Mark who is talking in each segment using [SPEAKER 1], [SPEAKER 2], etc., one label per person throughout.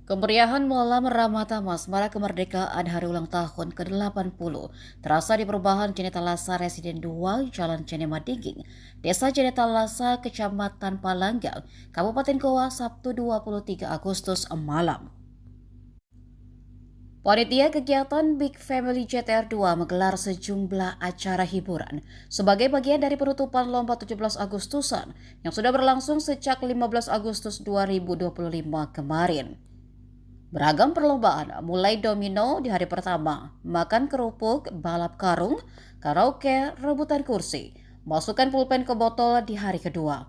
[SPEAKER 1] Kemeriahan malam Ramadhan Asmara Kemerdekaan Hari Ulang Tahun ke-80 terasa di perumahan Cenetalasa Residen 2, Jalan Cenema Dingging, Desa Cenetalasa, Kecamatan Palanggang, Kabupaten Goa, Sabtu 23 Agustus malam. Panitia kegiatan Big Family JTR2 menggelar sejumlah acara hiburan sebagai bagian dari penutupan lomba 17 Agustusan yang sudah berlangsung sejak 15 Agustus 2025 kemarin. Beragam perlombaan mulai domino di hari pertama, makan kerupuk, balap karung, karaoke, rebutan kursi, masukkan pulpen ke botol di hari kedua.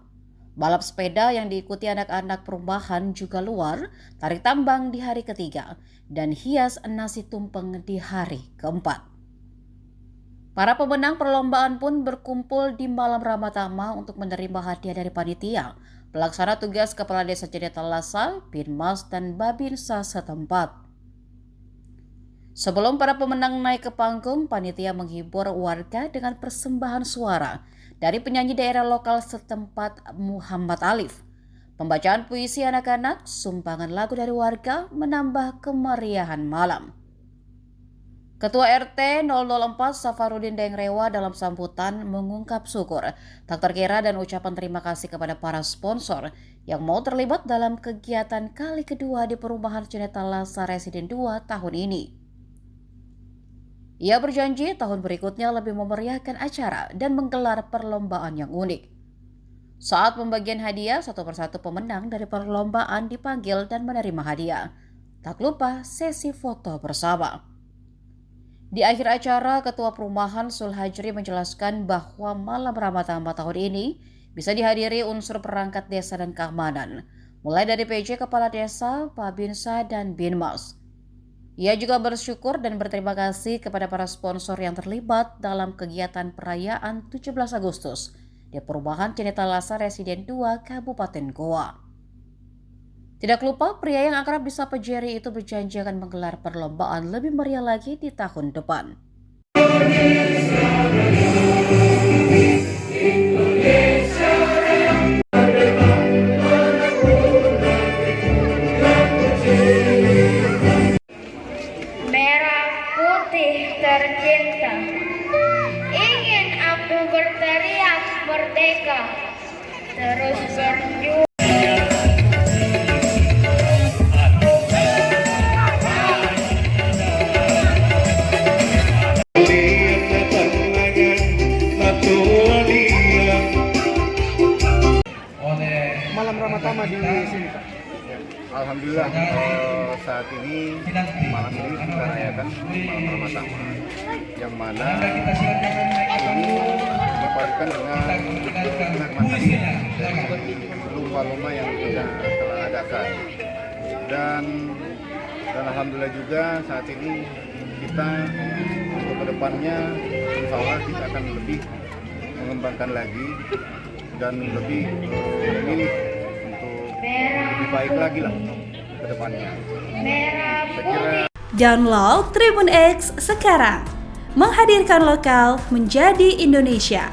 [SPEAKER 1] Balap sepeda yang diikuti anak-anak perumahan juga luar, tarik tambang di hari ketiga, dan hias nasi tumpeng di hari keempat. Para pemenang perlombaan pun berkumpul di malam Ramadhan untuk menerima hadiah dari panitia, pelaksana tugas Kepala Desa Cenetalasa, Binmas, dan Babinsa setempat. Sebelum para pemenang naik ke panggung, panitia menghibur warga dengan persembahan suara dari penyanyi daerah lokal setempat Muhammad Alif. Pembacaan puisi anak-anak, sumbangan lagu dari warga menambah kemeriahan malam. Ketua RT 004 Safarudin Dengrewa dalam sambutan mengungkap syukur tak terkira dan ucapan terima kasih kepada para sponsor yang mau terlibat dalam kegiatan kali kedua di perumahan Cenetalasa Residen 2 tahun ini. Ia berjanji tahun berikutnya lebih memeriahkan acara dan menggelar perlombaan yang unik. Saat pembagian hadiah, satu persatu pemenang dari perlombaan dipanggil dan menerima hadiah. Tak lupa sesi foto bersama. Di akhir acara, Ketua Perumahan Sulhajri menjelaskan bahwa malam Ramadhan tahun ini bisa dihadiri unsur perangkat desa dan keamanan, mulai dari PJ Kepala Desa, Babinsa, dan Binmas. Ia juga bersyukur dan berterima kasih kepada para sponsor yang terlibat dalam kegiatan perayaan 17 Agustus di Perumahan Cenetalasa Residen 2, Kabupaten Goa. Tidak lupa, pria yang akrab disapa Jerry itu berjanji akan menggelar perlombaan lebih meriah lagi di tahun depan.
[SPEAKER 2] Merah putih tercinta, ingin aku berteriak merdeka, terus berjuang.
[SPEAKER 3] Malam Ramadhan di sini, Pak.
[SPEAKER 4] Alhamdulillah saat ini malam ini kita rayakan malam Ramadhan yang mana ini dipadukan dengan lomba-lomba yang kita telah adakan dan alhamdulillah juga saat ini kita untuk kedepannya insya Allah kita akan lebih mengembangkan lagi dan lebih memilih untuk lebih baik lagi lah ke depannya.
[SPEAKER 5] Download Tribun X sekarang, menghadirkan lokal menjadi Indonesia.